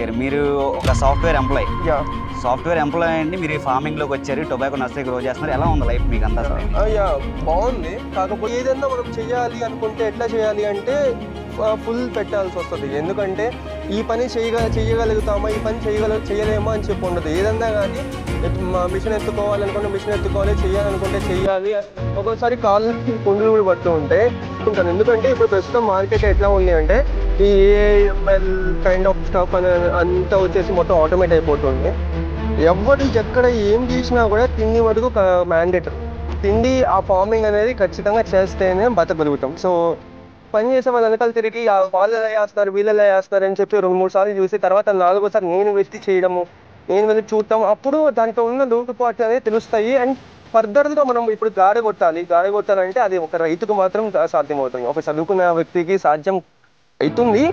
గారు మీరు ఒక సాఫ్ట్వేర్ ఎంప్లాయ్ యా అండి మీరు ఫార్మింగ్ లోకి వచ్చారు టొబాకో నర్సరీ గ్రో చేస్తున్నారు ఎలా ఉంది లైఫ్ మీకు అంతా యా బాగుంది. కాకపోతే ఏదైనా మనం చేయాలి అనుకుంటే ఎట్లా చేయాలి అంటే ఫుల్ పెట్టాల్సి వస్తుంది. ఎందుకంటే ఈ పని చేయగలుగుతామా, ఈ పని చేయలేమా అని చెప్పి ఉండదు. ఏదన్నా కానీ మిషన్ ఎత్తుకోవాలనుకుంటే మిషన్ ఎత్తుకోవాలి, చేయాలనుకుంటే చెయ్యాలి. ఒక్కొక్కసారి కాళ్ళకి కుండలు కూడా పడుతూ ఉంటాయి. ఎందుకంటే ఇప్పుడు ప్రస్తుతం మార్కెట్ ఎట్లా ఉంది అంటే ఈ ఏఎంఎల్ కైండ్ ఆఫ్ స్టాఫ్ అని అంతా వచ్చేసి మొత్తం ఆటోమేట్ అయిపోతుంది. ఎవరు ఎక్కడ ఏం చేసినా కూడా తిండి మటుకు మ్యాండేటరీ. తిండి ఆ ఫార్మింగ్ అనేది ఖచ్చితంగా చేస్తేనే బతకగలుగుతాం. సో పని చేసే వాళ్ళు వెనకాల తిరిగి వాళ్ళు ఎలా చేస్తారు వీళ్ళు ఎలా చేస్తారు అని చెప్పి 2-3 సార్లు చూసి తర్వాత 4వ సారి నేను వెతి చేయడము, నేను వెళ్ళి చూడటం, అప్పుడు దాంట్లో ఉన్న లోటుపాట్లు అనేది తెలుస్తాయి. అండ్ ఫర్దర్గా మనం ఇప్పుడు గాడి కొట్టాలంటే అది ఒక రైతుకు మాత్రం సాధ్యమవుతుంది. ఒక చదువుకున్న వ్యక్తికి సాధ్యం అవుతుంది.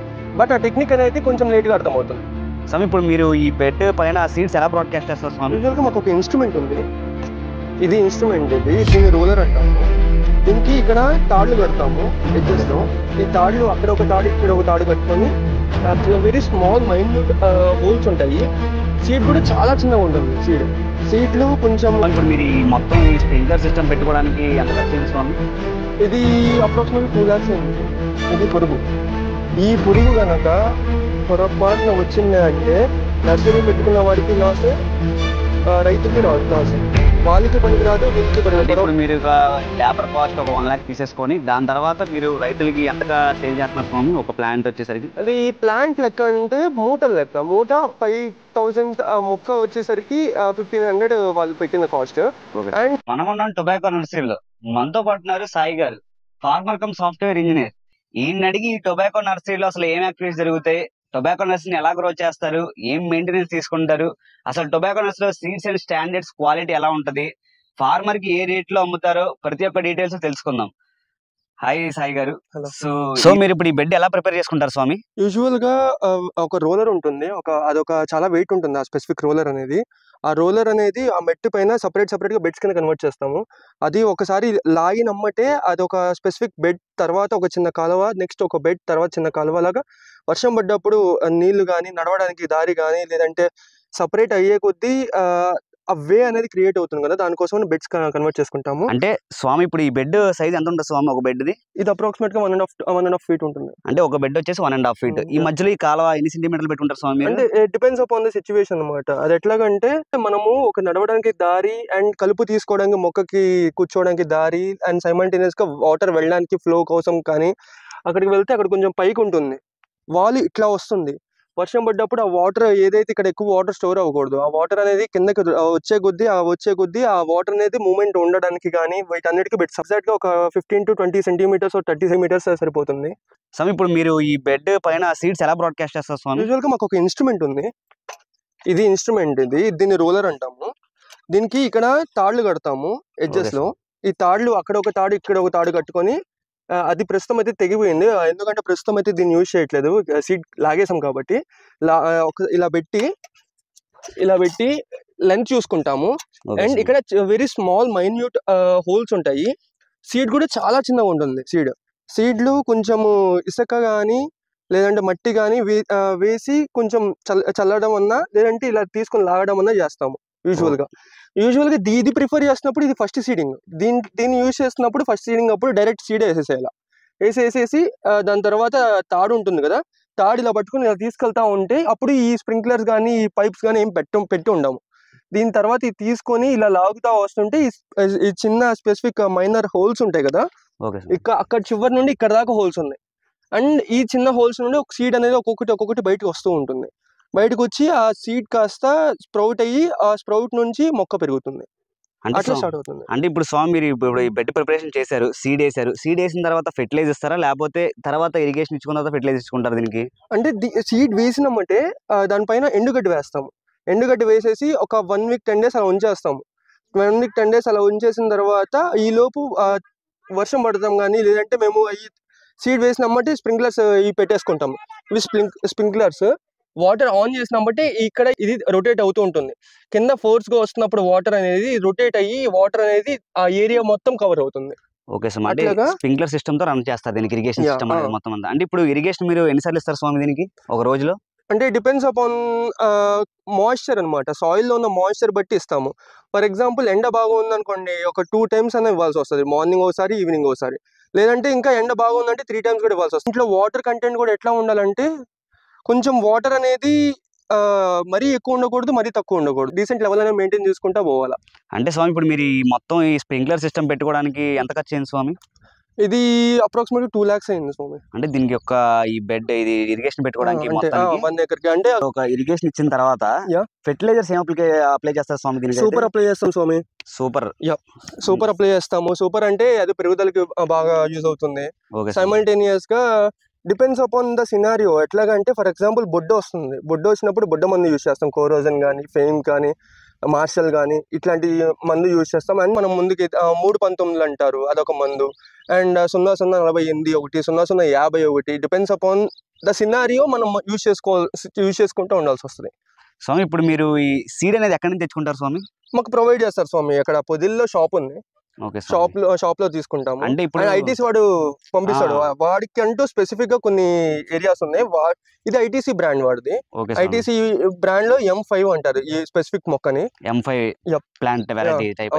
బట్ ఆ టెక్నిక్ అనేది కొంచెం లేట్గా అర్థమవుతుంది. స్వామి ఇప్పుడు మీరు ఈ బెడ్ పైన సీడ్స్ ఎలా బ్రాడ్కాస్ట్ చేస్తారు స్వామి? యూజువల్గా మాకు ఒక ఇన్స్ట్రుమెంట్ ఉంది. ఇది ఇన్స్ట్రుమెంట్ దీన్ని రోలర్ అంటాము. దీనికి ఇక్కడ తాళ్ళు కడతాము ఎడ్జెస్లో. ఈ తాళ్ళు అక్కడ ఒక తాడు ఇక్కడ ఒక తాడు కట్టుకొని వెరీ స్మాల్ మైన్యూట్ హోల్స్ ఉంటాయి. సీడ్ కూడా చాలా చిన్నగా ఉంటుంది. సీడ్లు కొంచెం ఇప్పుడు మీరు ఈ మొత్తం స్ప్రింక్లర్ సిస్టమ్ పెట్టుకోవడానికి ఎంత ఖర్చు స్వామి? ఇది అప్రాక్సిమేట్లీ 2 lakhs ఉంది. ఇది పురుగు. ఈ పురుగు కనుక పొరపాటున వచ్చింది అంటే నర్సరీ పెట్టుకున్న వాడికి లాస్, రైతుకి లాస్. వాళ్ళకి పనికి రాదు, వీళ్ళకి పనికి. ఇప్పుడు మీరు లేబర్ కాస్ట్ ఒక 1 lakh తీసేసుకొని దాని తర్వాత మీరు రైతులకి ఎంతగా సేల్ చేస్తున్నారు స్వామి ఒక ప్లాంట్ వచ్చేసరికి? అది ఈ ప్లాంట్ లెక్క అంటే మూటలు లెక్క. మూట 5,000, మొక్క వచ్చేసరికి 1,500 వాళ్ళు పెట్టిన కాస్ట్. అండ్ మనం ఉన్నాం టొబాకో నర్సరీలో. మనతో పాటున్నారు సాయి గారు, ఫార్మర్ కమ్ సాఫ్ట్వేర్ ఇంజనీర్. ఈయన అడిగి ఈ టొబాకో నర్సరీలో అసలు ఏం యాక్టివిటీస్ జరుగుతాయి, టొబాకో నర్సరీని ఎలా గ్రో చేస్తారు, ఏం మెయింటెనెన్స్ తీసుకుంటారు, అసలు టొబాకో నర్సరీలో సీడ్స్ అండ్ స్టాండర్డ్స్ క్వాలిటీ ఎలా ఉంటది, ఫార్మర్ కి ఏ రేట్ లో అమ్ముతారో ప్రతి ఒక్క డీటెయిల్స్ తెలుసుకుందాం. హాయ్ సాయి గారు. సో మీరు ఇప్పుడు ఈ బెడ్ ఎలా ప్రిపేర్ చేసుకుంటారు స్వామి? యూజువల్ గా ఒక రోలర్ ఉంటుంది. అదొక చాలా వెయిట్ ఉంటుంది ఆ స్పెసిఫిక్ రోలర్ అనేది. ఆ రోలర్ అనేది ఆ మెట్టు పైన సపరేట్ గా బెడ్స్ కింద కన్వర్ట్ చేస్తాము. అది ఒకసారి లాగినమ్మటే అది ఒక స్పెసిఫిక్ బెడ్, తర్వాత ఒక చిన్న కాలువ, నెక్స్ట్ ఒక బెడ్, తర్వాత చిన్న కాలువ లాగా వర్షం పడ్డప్పుడు నీళ్లు కానీ నడవడానికి దారి కానీ లేదంటే సపరేట్ అయ్యే కొద్దీ ఆ వే అనేది క్రియేట్ అవుతుంది కదా, దానికోసం బెడ్స్ కన్వర్ట్ చేసుకుంటాము. అంటే స్వామి ఇప్పుడు ఈ బెడ్ సైజ్ ఎంత ఉంటుంది స్వామి ఒక బెడ్ ది? ఇది అప్రాక్సిమేట్ గా 1.5 feet ఉంటుంది. అంటే ఒక బెడ్ వచ్చేసి 1.5 feet. ఈ మధ్యలో ఈ కాలువ ఎన్ని సెంటీమీటర్లు పెట్టుకుంటారు స్వామి? అంటే డిపెండ్స్ అపాన్ ద సిచ్యువేషన్ అనమాట. అది ఎట్లాగంటే మనము ఒక నడవడానికి దారి అండ్ కలుపు తీసుకోవడానికి మొక్కకి కూర్చోవడానికి దారి అండ్ సైమల్టేనియస్ గా వాటర్ వెళ్ళడానికి ఫ్లో కోసం కానీ అక్కడికి వెళ్తే అక్కడ కొంచెం పైకి ఉంటుంది, వాల్ ఇట్లా వస్తుంది. వర్షం పడ్డప్పుడు ఆ వాటర్ ఏదైతే ఇక్కడ ఎక్కువ వాటర్ స్టోర్ అవ్వకూడదు, ఆ వాటర్ అనేది కిందకి వచ్చే కొద్దీ ఆ వాటర్ అనేది మూవ్మెంట్ ఉండడానికి కానీ వీటన్నిటికీ బెడ్ సబ్జెక్ట్ గా ఒక 15 to 20 centimeters 30 centimeters సరిపోతుంది. స్వామి ఇప్పుడు మీరు ఈ బెడ్ పైన సీడ్స్ ఎలా బ్రాడ్కాస్ట్ చేస్తారు స్వామి? యూజువల్ గా మాకు ఒక ఇన్స్ట్రుమెంట్ ఉంది. ఇది ఇన్స్ట్రుమెంట్ దీన్ని రోలర్ అంటాము. దీనికి ఇక్కడ తాళ్ళు కడతాము ఎడ్జెస్ లో. ఈ తాళ్ళు అక్కడ ఒక తాడు ఇక్కడ ఒక తాడు కట్టుకొని అది ప్రస్తుతం అయితే తెగిపోయింది. ఎందుకంటే ప్రస్తుతం అయితే దీన్ని యూజ్ చేయట్లేదు, సీడ్ లాగేసాం కాబట్టి. ఇలా పెట్టి లెంత్ చూసుకుంటాము. అండ్ ఇక్కడ వెరీ స్మాల్ మైన్యూట్ హోల్స్ ఉంటాయి. సీడ్ కూడా చాలా చిన్నగా ఉంటుంది. సీడ్లు కొంచెము ఇసుక కానీ లేదంటే మట్టి కానీ వేసి కొంచెం చల్లడం అన్నా లేదంటే ఇలా తీసుకొని లాగడం అన్నా చేస్తాము. యూజువల్ గా ఇది ప్రిఫర్ చేసినప్పుడు ఇది ఫస్ట్ సీడింగ్. దీన్ని యూజ్ చేస్తున్నప్పుడు ఫస్ట్ సీడింగ్ అప్పుడు డైరెక్ట్ సీడ్ వేసేసి దాని తర్వాత తాడు ఉంటుంది కదా, తాడు ఇలా పట్టుకుని ఇలా తీసుకెళ్తా ఉంటే అప్పుడు ఈ స్ప్రింక్లర్స్ కానీ ఈ పైప్స్ కానీ ఏం పెట్టి ఉండము. దీని తర్వాత ఇది తీసుకొని ఇలా లాగుతా వస్తుంటే ఈ చిన్న స్పెసిఫిక్ మైనర్ హోల్స్ ఉంటాయి కదా, అక్కడ చివరి నుండి ఇక్కడ దాకా హోల్స్ ఉన్నాయి. అండ్ ఈ చిన్న హోల్స్ నుండి ఒక సీడ్ అనేది ఒక్కొక్కటి బయటకు వస్తూ ఉంటుంది. బయటకు వచ్చి ఆ సీడ్ కాస్త స్ప్రౌట్ అయ్యి ఆ స్ప్రౌట్ నుంచి మొక్క పెరుగుతుంది. అట్లా స్టార్ట్ అవుతుంది. అంటే ఇప్పుడు స్వామి మీరు ఇప్పుడు ఈ బెడ్ ప్రిపరేషన్ చేశారు, సీడ్ వేసిన తర్వాత ఫెర్టిలైజ్ ఇస్తారా లేకపోతే తర్వాత ఇరిగేషన్ ఇచ్చుకున్న తర్వాత ఫెర్టిలైజ్ ఇచ్చుకుంటారు దీనికి? అంటే సీడ్ వేసినామంటే దానిపైన ఎండుగడ్డి వేస్తాము. ఎండుగడ్డి వేసేసి ఒక 1 week 10 days అలా ఉంచేస్తాము. 1 week 10 days అలా ఉంచేసిన తర్వాత ఈ లోపు వర్షం పడతాం కానీ లేదంటే మేము ఈ సీడ్ వేసినామంటే స్ప్రింక్లర్స్ పెట్టేసుకుంటాము. ఇవి స్ప్రింక్లర్స్ వాటర్ ఆన్ చేసినామంటే ఇక్కడ ఇది రొటేట్ అవుతూ ఉంటుంది. కింద ఫోర్స్ గా వస్తున్నప్పుడు వాటర్ అనేది రొటేట్ అయ్యి వాటర్ అనేది ఆ ఏరియా మొత్తం కవర్ అవుతుంది. ఓకే సార్, అంటే స్ప్రింక్లర్ సిస్టమ్ తో రన్ చేస్తారు దీనికి ఇరిగేషన్ సిస్టమ్ అనేది మొత్తం అంతా. అంటే ఇప్పుడు ఇరిగేషన్ మీరు ఎన్నిసార్లు ఇస్తారు స్వామి దీనికి ఒక రోజులో? అంటే డిపెండ్స్ అపాన్ మాయిశ్చర్ అనమాట. సాయిల్లో ఉన్న మాయిశ్చర్ బట్టి ఇస్తాము. ఫర్ ఎగ్జాంపుల్ ఎండ బాగా ఉందనుకోండి, ఒక 2 టైమ్స్ అయినా ఇవ్వాల్సి వస్తుంది. మార్నింగ్ ఒకసారి, ఈవినింగ్ ఒకసారి. లేదంటే ఇంకా ఎండ బాగుందంటే 3 టైమ్స్ కూడా ఇవ్వాల్సి వస్తుంది. ఇంట్లో వాటర్ కంటెంట్ కూడా ఎట్లా ఉండాలంటే, కొంచెం వాటర్ అనేది మరీ ఎక్కువ ఉండకూడదు, మరీ తక్కువ ఉండకూడదు. డీసెంట్ లెవెల్ అనేది మెయింటైన్ చేసుకుంటా పోవాలా. అంటే స్వామి ఇప్పుడు మీరు ఈ మొత్తం ఈ స్ప్రింక్లర్ సిస్టమ్ పెట్టుకోవడానికి ఎంత ఖర్చు అయింది స్వామి? ఇది అప్రాక్సిమేట్లీ 2 lakhs అయింది స్వామి. అంటే దీనికి ఒక ఈ బెడ్ ఇది ఇరిగేషన్ పెట్టుకోవడానికి అంటే మొత్తానికి 1 acre అంటే ఒక ఇరిగేషన్ ఇచ్చిన తర్వాత ఫెర్టిలైజర్స్ ఏం అప్లై చేస్తారు స్వామి దీనికి? సూపర్ అప్లై చేస్తాం స్వామి. సూపర్ అప్లై చేస్తాము. సూపర్ అంటే అది పెరుగుదలకి బాగా యూజ్ అవుతుంది. సైమల్టేనియస్ గా డిపెండ్స్ అపాన్ ద సినారియో. ఎట్లాగంటే ఫర్ ఎగ్జాంపుల్ బొడ్డ వస్తుంది, బొడ్డ వచ్చినప్పుడు బొడ్డ మందు యూజ్ చేస్తాం. కోరోజన్ కానీ, ఫెయిమ్ కానీ, మార్షల్ కానీ ఇట్లాంటి మందు యూజ్ చేస్తాం. అండ్ మనం ముందుకి 319 అంటారు, అదొక మందు. అండ్ 0048 ఒకటి, 0051 డిపెండ్స్ అపాన్ ద సినారియో మనం యూజ్ చేసుకుంటూ ఉండాల్సి వస్తుంది. స్వామి ఇప్పుడు మీరు ఈ సీడ్ అనేది ఎక్కడి నుంచి తెచ్చుకుంటారు స్వామి? మాకు ప్రొవైడ్ చేస్తారు స్వామి. అక్కడ పొదిల్లో షాప్ ఉంది, షాప్ లో తీసుకుంటాము. అంటే ఇప్పుడు ఐటీసీ వాడు పంపిస్తాడు. వాడికి అంటూ స్పెసిఫిక్ గా కొన్ని ఏరియాస్ ఉన్నాయి. ఇది ఐటీసీ బ్రాండ్ వాడిది. ఐటీసీ బ్రాండ్ లో M5 అంటారు ఈ స్పెసిఫిక్ మొక్కని. M5 plant variety type.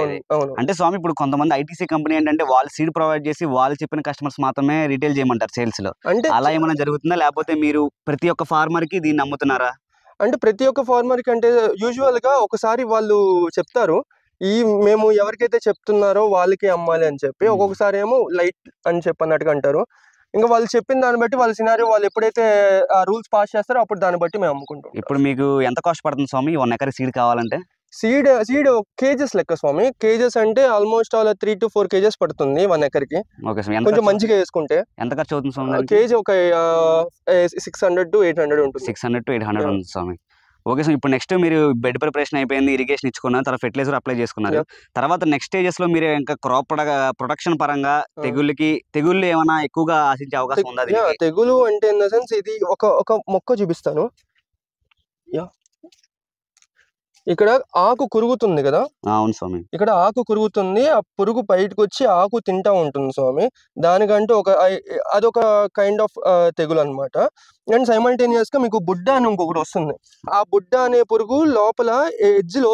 అంటే స్వామి ఇప్పుడు కొంతమంది ఐటీసీ కంపెనీ ఏంటంటే వాళ్ళు సీడ్ ప్రొవైడ్ చేసి వాళ్ళు చెప్పిన కస్టమర్స్ మాత్రమే రీటైల్ చేయమంటారు సేల్స్ లో. అంటే అలా ఏమైనా జరుగుతుందా, లేకపోతే మీరు ప్రతి ఒక్క ఫార్మర్ కి దీన్ని అమ్ముతున్నారా? అంటే ప్రతి ఒక్క ఫార్మర్ కి అంటే యూజువల్ గా ఒకసారి వాళ్ళు చెప్తారు, మేము ఎవరికైతే చెప్తున్నారో వాళ్ళకి అమ్మాలి అని చెప్పి. ఒక్కొక్కసారి ఏమో లైట్ అని చెప్పన్నట్టుగా అంటారు. ఇంకా వాళ్ళు చెప్పిన దాన్ని బట్టి వాళ్ళ సినారియో వాళ్ళు ఎప్పుడైతే ఆ రూల్స్ పాస్ చేస్తారో అప్పుడు దాన్ని బట్టి మేము అమ్ముకుంటాం. ఇప్పుడు మీకు ఎంత కాస్ట్ పడుతుంది స్వామి 1 acre సీడ్ కావాలంటే? సీడ్ కేజెస్ లెక్క స్వామి. కేజెస్ అంటే ఆల్మోస్ట్ 3 to 4 kgs పడుతుంది 1 acre కి. కొంచెం మంచిగా వేసుకుంటే. ఎంత ఖర్చు అవుతుంది స్వామి? కేజీ ఒక 600 to 800 ఉంటుంది. 600 to 800 ఉంది స్వామి. Okay sir. ఇప్పుడు నెక్స్ట్ మీరు బెడ్ ప్రిపరేషన్ అయిపోయింది, ఇరిగేషన్ ఇచ్చుకున్నారు, తర్వాత ఫెర్టిలైజర్ అప్లై చేసుకున్నారు. తర్వాత నెక్స్ట్ స్టేజెస్ లో మీరు ఇంకా క్రాప్ ప్రొడక్షన్ పరంగా తెగుళ్ళు ఏమైనా ఎక్కువగా ఆశించే అవకాశం ఉందా? తెగులు అంటే ఇన్ ద సెన్స్ ఇది ఒక మొక్క చూపిస్తాను. ఇక్కడ ఆకు కురుగుతుంది కదా. అవును స్వామి. ఇక్కడ ఆకు కురుగుతుంది, ఆ పురుగు బయటకు వచ్చి ఆకు తింటా ఉంటుంది స్వామి. దానికంటూ అదొక కైండ్ ఆఫ్ తెగులు అనమాట. అండ్ సైమల్టేనియస్ గా మీకు బుడ్డ అని ఇంకొకటి వస్తుంది. ఆ బుడ్డ అనే పురుగు లోపల ఎడ్జ్ లో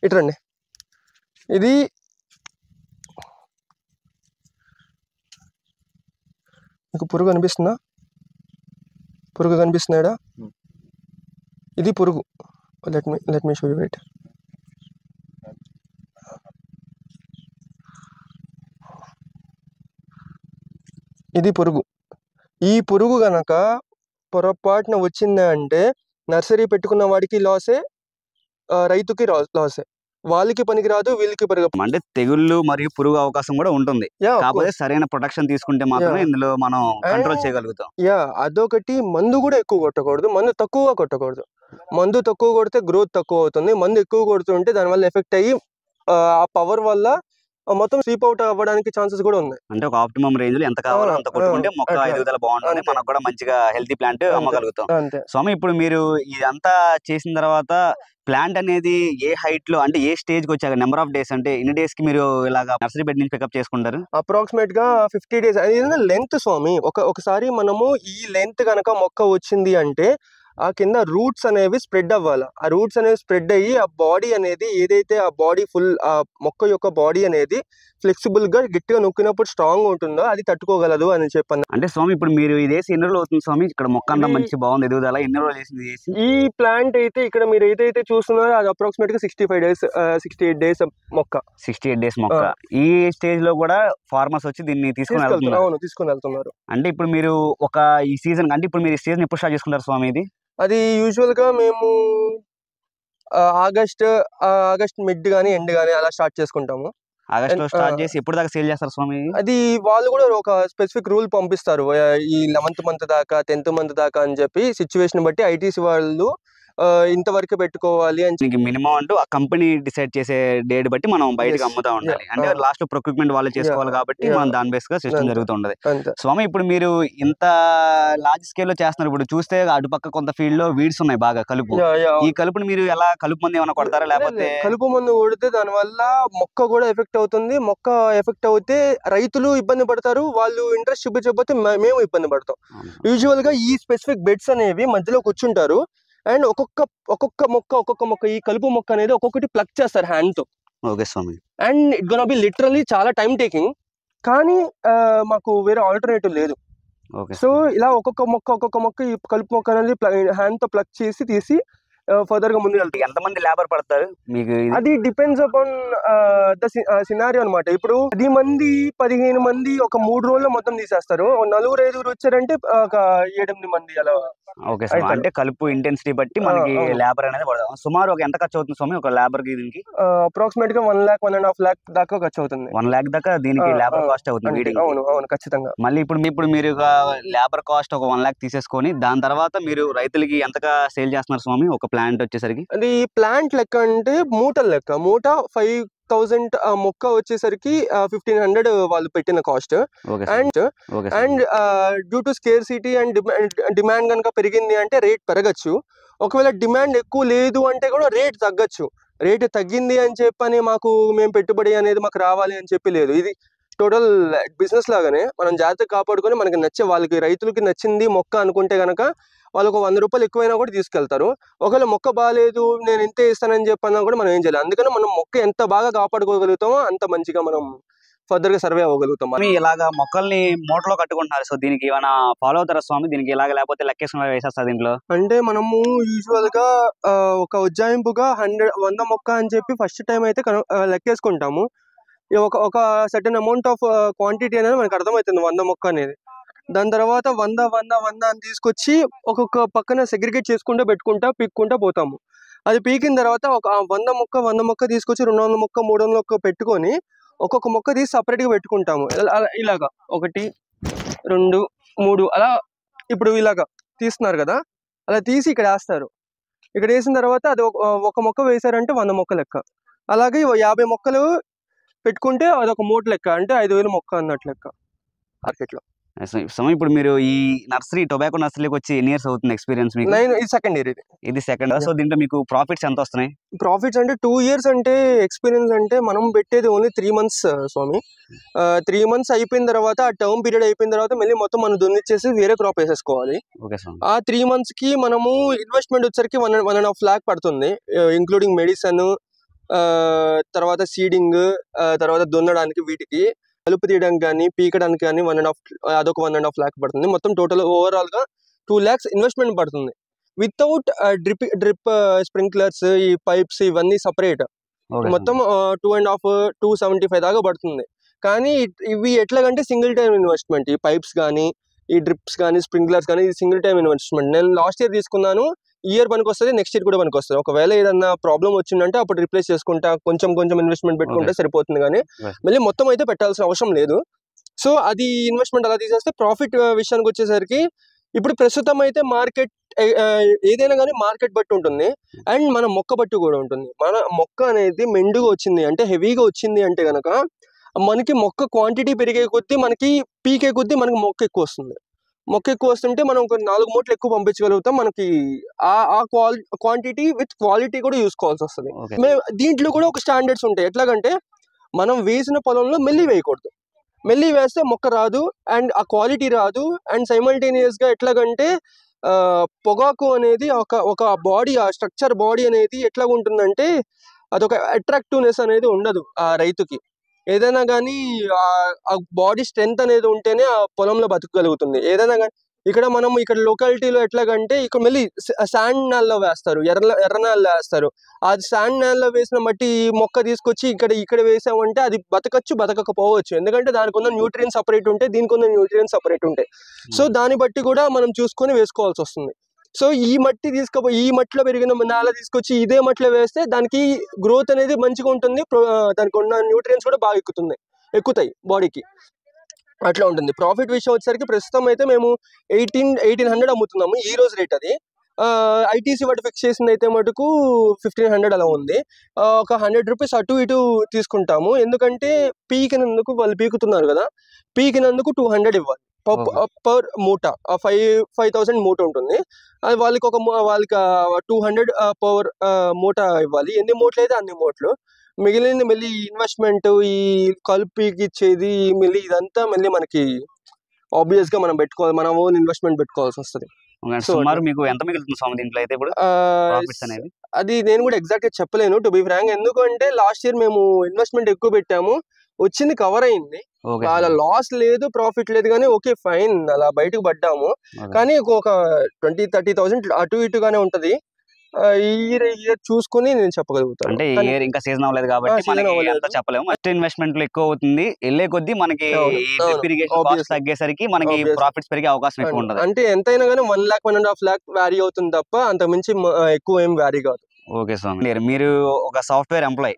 ఇట్రండి. ఇది మీకు పురుగు అనిపిస్తుందా? పురుగు కనిపిస్తున్నాడా? ఇది పురుగు. Let me show you it. ఇది పురుగు. ఈ పురుగు గనక పొరపాటున వచ్చిందా అంటే నర్సరీ పెట్టుకున్న వాడికి లాసే, రైతుకి లాసే. వాళ్ళకి పనికిరాదు, వీళ్ళకి పనికిరాదు. అంటే తెగుళ్ళు మరియు పురుగు అవకాశం కూడా ఉంటుంది. కాకపోతే సరైన ప్రొటెక్షన్ తీసుకుంటే మాత్రమే ఇందులో మనం కంట్రోల్ చేయగలుగుతాం. అదొకటి. మందు కూడా ఎక్కువ కొట్టకూడదు, మందు తక్కువగా కొట్టకూడదు. మందు తక్కువ కొడితే గ్రోత్ తక్కువ అవుతుంది. మందు ఎక్కువ కొడుతుంటే దానివల్ల ఎఫెక్ట్ అయ్యి ఆ పవర్ వల్ల మొత్తం స్లీప్ అవుట్ అవ్వడానికి ఛాన్సెస్ కూడా ఉన్నాయి. అంటే ఒక ఆప్టిమమ్ రేంజ్ లో ఎంత కావాలో అంత కొట్టుకుంటే మొక్క ఎదుగుదల బాగుంటుంది, మనకు కూడా మంచిగా హెల్తీ ప్లాంట్ అమ్మగలుగుతాం. స్వామి ఇప్పుడు మీరు ఇదంతా చేసిన తర్వాత ప్లాంట్ అనేది ఏ హైట్ లో, అంటే ఏ స్టేజ్ కి వచ్చాక నెంబర్ ఆఫ్ డేస్, అంటే ఎన్ని డేస్ కి మీరు ఇలాగా నర్సరీ బెడ్ నుంచి పికప్ చేసుకుంటారు? అప్రాక్సిమేట్ గా 50 days. లెంత్ స్వామి. ఒకసారి మనము ఈ లెంత్ గనక మొక్క వచ్చింది అంటే ఆ కింద రూట్స్ అనేవి స్ప్రెడ్ అవ్వాలి. ఆ రూట్స్ అనేవి స్ప్రెడ్ అయ్యి ఆ బాడీ అనేది ఏదైతే ఆ బాడీ ఫుల్ ఆ మొక్క యొక్క బాడీ అనేది ఫ్లెక్సిబుల్ గా గట్టిగా నొక్కినప్పుడు స్ట్రాంగ్ ఉంటుందో అది తట్టుకోగలదు అని చెప్పాను. అంటే స్వామి ఇప్పుడు మీరు ఇదేసి ఎన్ని రోజులు అవుతుంది స్వామి? ఇక్కడ మొక్క అన్న మంచి బాగుంది ఎదుగుదల, ఎన్ని రోజులు చేసి? ఈ ప్లాంట్ అయితే ఇక్కడ మీరు ఏదైతే చూస్తున్నారో అది అప్రాక్సిమేట్ గా 65 days 68 days మొక్క. 68 days మొక్క. ఈ స్టేజ్ లో కూడా ఫార్మర్స్ వచ్చి దీన్ని తీసుకుని వెళ్తున్నారు. అంటే ఇప్పుడు మీరు ఈ సీజన్, అంటే ఇప్పుడు మీరు ఈ సీజన్ ఎప్పుడు స్టార్ట్ చేసుకుంటారు స్వామి? ఇది అది యూజువల్ గా మేము ఆగస్ట్ మిడ్ గానీ ఎండ్ గానీ అలా స్టార్ట్ చేసుకుంటాము. ఆగస్ట్ లో స్టార్ట్ చేసి ఎప్పుడు దాకా సేల్ చేస్తారు స్వామి? అది వాళ్ళు కూడా ఒక స్పెసిఫిక్ రూల్ పంపిస్తారు. ఈ 11th month దాకా 10th month దాకా అని చెప్పి సిచ్యువేషన్ బట్టి ఐటీసీ వాళ్ళు ఇంతవరకు పెట్టుకోవాలి అని మినిమం అంటూ ఆ కంపెనీ డిసైడ్ చేసే డేట్ బట్టి మనం బయటకు అమ్ముతా ఉండాలి. అంటే లాస్ట్ లో ప్రొక్యూర్మెంట్ వాళ్ళు చేసుకోవాలి కాబట్టి మనం దాని బేస్ గా సిస్టమ్ జరుగుతుంటది. స్వామి ఇప్పుడు మీరు ఇంత లార్జ్ స్కేల్ లో చేస్తున్నారు. ఇప్పుడు చూస్తే అటుపక్క కొంత ఫీల్డ్ లో వీడ్స్ ఉన్నాయి బాగా కలుపు. ఈ కలుపుని మీరు ఎలా కలుపు మందు ఏమైనా కొడతారా లేకపోతే? కలుపు మందు కొడితే దాని వల్ల మొక్క కూడా ఎఫెక్ట్ అవుతుంది. మొక్క ఎఫెక్ట్ అవుతే రైతులు ఇబ్బంది పడతారు. వాళ్ళు ఇంట్రెస్ట్ చూపించకపోతే మేము ఇబ్బంది పడతాం. యూజువల్ గా ఈ స్పెసిఫిక్ బెడ్స్ అనేవి మధ్యలో కూర్చుంటారు అండ్ ఒక్కొక్క మొక్క ఈ కలుపు మొక్క అనేది ఒక్కొక్కటి ప్లగ్ చేస్తారు హ్యాండ్ తో. ఓకే స్వామి. And it gonna be literally చాలా టైం టేకింగ్, కానీ మాకు వేరే ఆల్టర్నేటివ్ లేదు. సో ఇలా ఒక్కొక్క మొక్క ఈ కలుపు మొక్క అనేది హ్యాండ్ తో ప్లగ్ చేసి తీసి ఫర్దర్ గా ముందుకు వెళ్తారు. ఎంతమంది లేబర్ పడతారు మీకు? అది డిపెండ్స్ అపాన్ ద సినారియో అనమాట. ఇప్పుడు 10 మంది 15 మంది ఒక 3 రోజుల్లో మొత్తం తీసేస్తారు. 4-5 వచ్చారంటే ఒక 7-8 మంది అలా. Okay sir. అంటే కలుపు ఇంటెన్సిటీ బట్టి మనకి లేబర్ అనేది పడదు. సుమారు ఒక ఎంత ఖర్చు అవుతుంది స్వామి ఒక లేబర్ కి? దీనికి అప్రాక్సిమేట్ గా 1 lakh 1.5 lakh దాకా ఖర్చు అవుతుంది. 1 lakh దాకా దీనికి లేబర్ కాస్ట్ అవుతుంది. అవును ఖచ్చితంగా. మళ్ళీ ఇప్పుడు మీరు లేబర్ కాస్ట్ ఒక 1 lakh తీసేసుకొని దాని తర్వాత మీరు రైతులకి ఎంతగా సేల్ చేస్తున్నారు స్వామి ఒక ప్లాంట్ వచ్చేసరికి? అది ప్లాంట్ లెక్క అంటే మూటల లెక్క. మూట 5,000 మొక్క వచ్చేసరికి 1,500 వాళ్ళు పెట్టిన cost. And due to scarcity and demand కనుక పెరిగింది అంటే రేట్ పెరగచ్చు. ఒకవేళ డిమాండ్ ఎక్కువ లేదు అంటే కూడా రేట్ తగ్గచ్చు. రేట్ తగ్గింది అని చెప్పని మేము పెట్టుబడి అనేది మాకు రావాలి అని చెప్పి లేదు. ఇది టోటల్ బిజినెస్ లాగానే మనం జాగ్రత్తగా కాపాడుకొని మనకి నచ్చే వాళ్ళకి రైతులకి నచ్చింది మొక్క అనుకుంటే గనక వాళ్ళకు 100 రూపాయలు ఎక్కువైనా కూడా తీసుకెళ్తారు. ఒకవేళ మొక్క బాగాలేదు నేను ఇంతే ఇస్తానని చెప్పన్నా కూడా మనం ఏం చేయాలి. అందుకని మనం మొక్క ఎంత బాగా కాపాడుకోగలుగుతామో అంత మంచిగా మనం ఫర్దర్ గా సర్వే అవ్వగలుగుతాం. ఇలాగా మొక్కల్ని మూటలో కట్టుకుంటున్నారు. సో దీనికి ఏమైనా ఫాలో అవుతారా స్వామి? దీనికి ఇలాగ లేకపోతే లెక్కేసుకుని వేసేస్తారు దీంట్లో? అంటే మనము యూజువల్ గా ఒక ఉజ్జాయింపుగా 100 మొక్క అని చెప్పి ఫస్ట్ టైం అయితే లెక్కేసుకుంటాము. ఒక సర్టెన్ అమౌంట్ ఆఫ్ క్వాంటిటీ అనేది మనకు అర్థమవుతుంది 100 మొక్క అనేది. దాని తర్వాత 100 అని తీసుకొచ్చి ఒక్కొక్క పక్కన సెగ్రిగేట్ చేసుకుంటూ పీక్కుంటూ పోతాము. అది పీకిన తర్వాత ఒక 100 మొక్క తీసుకొచ్చి 200 మొక్క 300 మొక్క పెట్టుకొని ఒక్కొక్క మొక్క తీసి సపరేట్ గా పెట్టుకుంటాము. ఇలాగా 1 2 3 అలా ఇప్పుడు ఇలాగా తీస్తున్నారు కదా, అలా తీసి ఇక్కడ వేస్తారు. ఇక్కడ వేసిన తర్వాత అది ఒక మొక్క వేసారంటే 100 మొక్క లెక్క. అలాగే 50 మొక్కలు పెట్టుకుంటే అదొక మూట లెక్క, అంటే 5,000 మొక్క అన్నట్లు లెక్క మార్కెట్ లో. ఇప్పుడు మీరు ఈ నర్సరీ టొబాకో నర్సరీకి వచ్చి ఎన్ని ఇయర్స్ అవుతుంది ఎక్స్పీరియన్స్ మీకు? ఇది సెకండ్ ఇయర్. ఇది సెకండ్. సో దీంట్లో మీకు ప్రాఫిట్స్ ఎంత వస్తున్నాయి? ప్రాఫిట్స్ అంటే 2 ఇయర్స్ అంటే ఎక్స్పీరియన్స్ అంటే మనం పెట్టేది ఓన్లీ 3 months స్వామి. 3 months అయిపోయిన తర్వాత ఆ టర్మ్ పీరియడ్ అయిపోయిన తర్వాత మళ్ళీ మొత్తం మనం దున్నిచ్చేసి వేరే క్రాప్ వేసేసుకోవాలి. ఆ 3 months కి మనము ఇన్వెస్ట్మెంట్ వచ్చరికి 1.5 lakh పడుతుంది, ఇంక్లూడింగ్ మెడిసిన్, తర్వాత సీడింగ్, తర్వాత దున్నడానికి, వీటికి కలుపు తీయడానికి కానీ పీకడానికి కానీ 1.5 lakh పడుతుంది. మొత్తం టోటల్ ఓవరాల్ గా 2 lakhs ఇన్వెస్ట్మెంట్ పడుతుంది. వితౌట్ డ్రిప్ స్ప్రింక్లర్స్, ఈ పైప్స్ ఇవన్నీ సపరేట్ మొత్తం 2.5-275 దాకా పడుతుంది. కానీ ఇవి ఎట్లాగంటే సింగిల్ టైం ఇన్వెస్ట్మెంట్. ఈ పైప్స్ కానీ ఈ డ్రిప్స్ కానీ స్ప్రింక్లర్స్ కానీ ఇది సింగిల్ టైం ఇన్వెస్ట్మెంట్. నేను లాస్ట్ ఇయర్ తీసుకున్నాను, ఇయర్ పనికి వస్తుంది, నెక్స్ట్ ఇయర్ కూడా పనికి వస్తుంది. ఒకవేళ ఏదన్నా ప్రాబ్లం వచ్చిందంటే అప్పుడు రిప్లేస్ చేసుకుంటా, కొంచెం ఇన్వెస్ట్మెంట్ పెట్టుకుంటే సరిపోతుంది, కానీ మళ్ళీ మొత్తం అయితే పెట్టాల్సిన అవసరం లేదు. సో అది ఇన్వెస్ట్మెంట్ అలా తీసేస్తే ప్రాఫిట్ విషయానికి వచ్చేసరికి ఇప్పుడు ప్రస్తుతం అయితే మార్కెట్ ఏదైనా కానీ మార్కెట్ బట్టి ఉంటుంది అండ్ మన మొక్క బట్టి కూడా ఉంటుంది. మన మొక్క అనేది మెండుగా వచ్చింది అంటే హెవీగా వచ్చింది అంటే కనుక మనకి మొక్క క్వాంటిటీ పెరిగే కొద్దీ మనకి పీకే కొద్దీ మనకి మొక్క ఎక్కువ వస్తుంది. మొక్క ఎక్కువ వస్తుంటే మనం ఒక 4 మూటలు ఎక్కువ పంపించగలుగుతాం. మనకి ఆ క్వాంటిటీ విత్ క్వాలిటీ కూడా చూసుకోవాల్సి వస్తుంది. దీంట్లో కూడా ఒక స్టాండర్డ్స్ ఉంటాయి. ఎట్లాగంటే మనం వేసిన పొలంలో మెల్లి వేయకూడదు. మెల్లి వేస్తే మొక్క రాదు అండ్ ఆ క్వాలిటీ రాదు. అండ్ సైమల్టేనియస్ గా ఎట్లాగంటే పొగాకు అనేది ఒక బాడీ, ఆ స్ట్రక్చర్ బాడీ అనేది ఎట్లా ఉంటుందంటే అదొక అట్రాక్టివ్నెస్ అనేది ఉండదు ఆ రైతుకి. ఏదైనా కానీ ఆ బాడీ స్ట్రెంగ్త్ అనేది ఉంటేనే ఆ పొలంలో బతకగలుగుతుంది. ఏదైనా కానీ ఇక్కడ లొకాలిటీలో ఎట్లాగంటే ఇక్కడ మళ్ళీ శాండ్ నేలలో వేస్తారు, ఎర్ర నేలలో వేస్తారు. ఆ శాండ్ నేలలో వేసిన మట్టి మొక్క తీసుకొచ్చి ఇక్కడ వేసామంటే అది బతకకపోవచ్చు. ఎందుకంటే దానికి ఉన్న న్యూట్రియన్స్ సపరేట్ ఉంటాయి, దీనికి ఉన్న న్యూట్రియన్స్ సపరేట్ ఉంటాయి. సో దాన్ని బట్టి కూడా మనం చూసుకొని వేసుకోవాల్సి వస్తుంది. సో ఈ మట్టిలో పెరిగిన నేల తీసుకొచ్చి ఇదే మట్టిలో వేస్తే దానికి గ్రోత్ అనేది మంచిగా ఉంటుంది, దానికి ఉన్న న్యూట్రియన్స్ కూడా బాగా ఎక్కుతాయి బాడీకి. అట్లా ఉంటుంది. ప్రాఫిట్ విషయం వచ్చేసరికి ప్రస్తుతం అయితే మేము 1,800 అమ్ముతున్నాము ఈ రోజు రేట్. అది ఐటీసీ వాటి ఫిక్స్ చేసింది అయితే మటుకు 1500 అలా ఉంది. ఒక 100 రూపీస్ అటు ఇటు తీసుకుంటాము, ఎందుకంటే పీకినందుకు వాళ్ళు పీకుతున్నారు కదా, పీకినందుకు 200 ఇవ్వాలి పర్ మూట. 5000 మూట ఉంటుంది, అది వాళ్ళకి వాళ్ళకి 200 పర్ మూట ఇవ్వాలి. ఎన్ని మూటలు అయితే అన్ని మూటలు. మిగిలింది మళ్ళీ ఇన్వెస్ట్మెంట్, ఈ కలుపుకి ఇచ్చేది, మళ్ళీ ఇదంతా మళ్ళీ మనకి ఆబ్వియస్ గా మనం పెట్టుకోవాలి, మన ఓన్ ఇన్వెస్ట్మెంట్ పెట్టుకోవాల్సి వస్తుంది. సుమారు మీకు ఎంత మిగులుతుంది స్వామి దీంట్లో అయితే ఇప్పుడు ప్రాఫిట్స్ అనేది? అది నేను కూడా ఎగ్జాక్ట్ గా చెప్పలేను టు బి ఫ్రాంక్, ఎందుకంటే లాస్ట్ ఇయర్ మేము ఇన్వెస్ట్మెంట్ ఎక్కువ పెట్టాము, వచ్చింది కవర్ అయింది, అలా లాస్ లేదు ప్రాఫిట్ లేదు, కానీ ఓకే ఫైన్ అలా బయటకు పడ్డాము. కానీ ఒక 20-30,000 అటు ఇటుగానే ఉంటది. ఇయర్ చూసుకుని నేను చెప్పగలుగుతాను. అంటే ఇయర్ ఇంకా సీజన్ అవ్వలేదు కాబట్టి మనకి అంత చెప్పలేము. ఫస్ట్ ఇన్వెస్ట్మెంట్ ఎక్కువ అవుతుంది, వెళ్ళే కొద్దీ మనకి ఇరిగేషన్ కాస్ట్ తగ్గేసరికి మనకి ప్రాఫిట్స్ పెరిగే అవకాశం ఎక్కువ ఉంటుంది. అంటే ఎంతైనా కానీ 1 lakh 1.5 lakh వ్యారీ అవుతుంది తప్ప అంత మించి ఎక్కువ ఏం వ్యారీ కాదు. ఓకే స్వామి, మీరు ఒక సాఫ్ట్వేర్ ఎంప్లాయ్,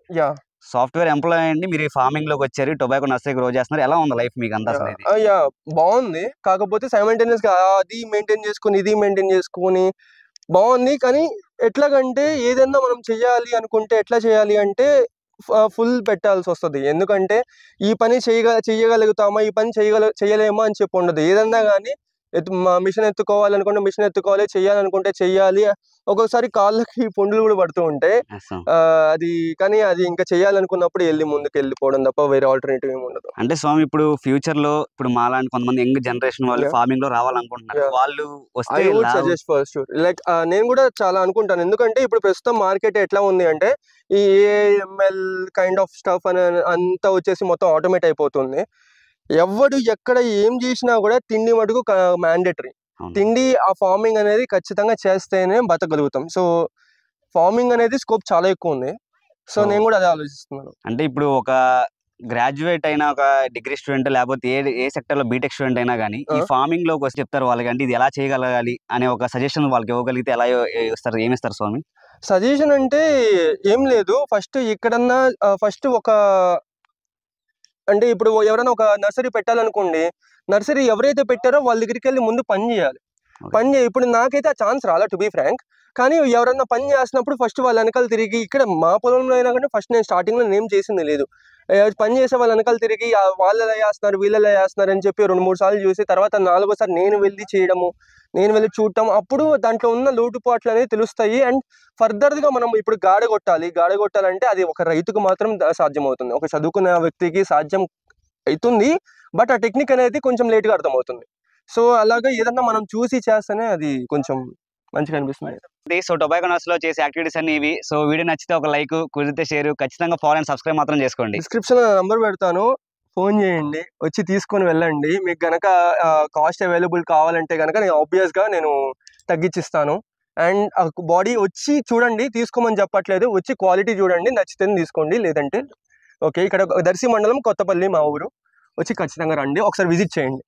సాఫ్ట్వేర్ ఎంప్లాయ్ అండి, మీరు ఫార్మింగ్ లోకి వచ్చారు, టొబాకో నర్సరీ గ్రో చేస్తున్నారు, ఎలా ఉంది లైఫ్ మీకు అంతా? బాగుంది, కాకపోతే సైమల్టేనియస్ గా అది మెయింటైన్ చేసుకుని ఇది మెయింటైన్ చేసుకుని బాగుంది. కానీ ఎట్లాగంటే ఏదైనా మనం చెయ్యాలి అనుకుంటే ఎట్లా చేయాలి అంటే ఫుల్ పెట్టాల్సి వస్తుంది, ఎందుకంటే ఈ పని చేయగలుగుతామా, ఈ పని చేయలేమా అని చెప్పి ఉండదు. ఏదన్నా కానీ మిషన్ ఎత్తుకోవాలనుకుంటే మిషన్ ఎత్తుకోవాలి, చెయ్యాలనుకుంటే చెయ్యాలి. ఒక్కొక్కసారి కాళ్ళకి పుండ్లు కూడా పడుతూ ఉంటాయి, అది కానీ అది ఇంకా చెయ్యాలనుకున్నప్పుడు ముందుకు వెళ్ళిపోవడం తప్ప వేరే ఆల్టర్నేటివ్ ఏమి ఉండదు. అంటే స్వామి ఇప్పుడు ఫ్యూచర్ లో ఇప్పుడు మాలాంటి కొంతమంది యంగ్ జనరేషన్ వాళ్ళు ఫార్మింగ్ లో రావాలనుకుంటున్నారు, వాళ్ళు వస్తే సజెస్ట్ ఫర్ షూర్, లైక్ నేను కూడా చాలా అనుకుంటాను, ఎందుకంటే ఇప్పుడు ప్రస్తుతం మార్కెట్ ఎట్లా ఉంది అంటే ఈ AML కైండ్ ఆఫ్ స్టఫ్ అని అంతా వచ్చేసి మొత్తం ఆటోమేట్ అయిపోతుంది. ఎవడు ఎక్కడ ఏం చేసినా కూడా తిండి మటుకు మ్యాండేటరీ. తిండి ఆ ఫార్మింగ్ అనేది ఖచ్చితంగా చేస్తేనే బతకగలుగుతాం. సో ఫార్మింగ్ అనేది స్కోప్ చాలా ఎక్కువ ఉంది. సో నేను కూడా అదే ఆలోచిస్తున్నాను. అంటే ఇప్పుడు ఒక గ్రాడ్యుయేట్ అయినా, ఒక డిగ్రీ స్టూడెంట్, లేకపోతే ఏ సెక్టర్ లో బీటెక్ స్టూడెంట్ అయినా కానీ ఈ ఫార్మింగ్ లోకి వచ్చి చెప్తారు వాళ్ళకి, అంటే ఇది ఎలా చేయగలగాలి అనే ఒక సజెషన్ వాళ్ళకి ఇవ్వగలిగితే ఎలా ఇస్తారు, ఏమిస్తారు స్వామి? సజెషన్ అంటే ఏం లేదు, ఫస్ట్ ఎక్కడన్నా ఫస్ట్ అంటే ఇప్పుడు ఎవరైనా ఒక నర్సరీ పెట్టాలనుకోండి, నర్సరీ ఎవరైతే పెట్టారో వాళ్ళ దగ్గరికి వెళ్ళి ముందు పని చేయాలి. ఇప్పుడు నాకైతే ఆ ఛాన్స్ రాలా టు బీ ఫ్రాంక్, కానీ ఎవరన్నా పని చేసినప్పుడు ఫస్ట్ వాళ్ళ వెనకాల తిరిగి, ఇక్కడ మా పొలంలో అయినా కానీ ఫస్ట్ నేను స్టార్టింగ్లో ఏం చేసింది లేదు, పని చేసే వాళ్ళ వెనకాల తిరిగి వాళ్ళు ఎలా చేస్తున్నారు వీళ్ళు ఎలా చేస్తున్నారు అని చెప్పి 2-3 సార్లు చూసి తర్వాత 4వ సారి నేను వెళ్ళి చేయడము, నేను వెళ్ళి చూడటం, అప్పుడు దాంట్లో ఉన్న లోటుపాట్లు అనేది తెలుస్తాయి. అండ్ ఫర్దర్గా మనం ఇప్పుడు గాడి కొట్టాలంటే అది ఒక రైతుకు మాత్రం సాధ్యమవుతుంది, ఒక చదువుకున్న వ్యక్తికి సాధ్యం అవుతుంది, బట్ ఆ టెక్నిక్ అనేది కొంచెం లేట్గా అర్థమవుతుంది. సో అలాగా ఏదన్నా మనం చూసి చేస్తేనే అది కొంచెం మంచిగా అనిపిస్తుంది. సో టొబాకో నర్సరీలో చేసే యాక్టివిటీస్ అన్ని ఇవి. సో వీడియో నచ్చితే ఒక లైక్, కుదిరితే షేర్, ఖచ్చితంగా ఫాలో అండ్ సబ్స్క్రైబ్ మాత్రం చేసుకోండి. డిస్క్రిప్షన్ నంబర్ పెడతాను, ఫోన్ చేయండి, వచ్చి తీసుకొని వెళ్ళండి. మీకు గనక కాస్ట్ అవైలబుల్ కావాలంటే కనుక నేను ఆబ్వియస్గా నేను తగ్గించిస్తాను. అండ్ బాడీ వచ్చి చూడండి, తీసుకోమని చెప్పట్లేదు, వచ్చి క్వాలిటీ చూడండి, నచ్చితే తీసుకోండి, లేదంటే ఓకే. ఇక్కడ దర్శి మండలం కొత్తపల్లి మా ఊరు, వచ్చి ఖచ్చితంగా రండి, ఒకసారి విజిట్ చేయండి.